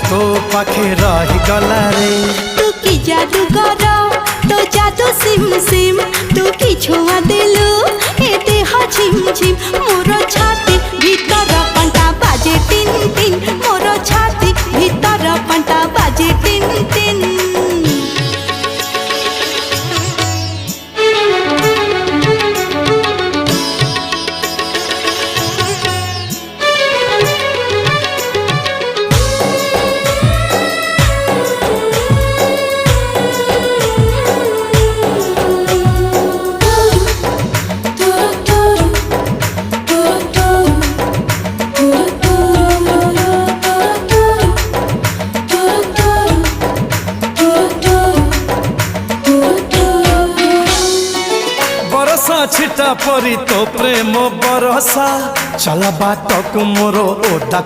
तो पाखे रही गला रे। तू की जादू कर तो जादू सिम सिम तू की छुआ दिलु ए देह झिम झिम मोर छाती भीतर पंटा बाजे टिन टिन मोर छाती भीतर पंटा बाजे टिन टिन। छिटा परी तो प्रेम बरसा चल बात को मोरो ओदा।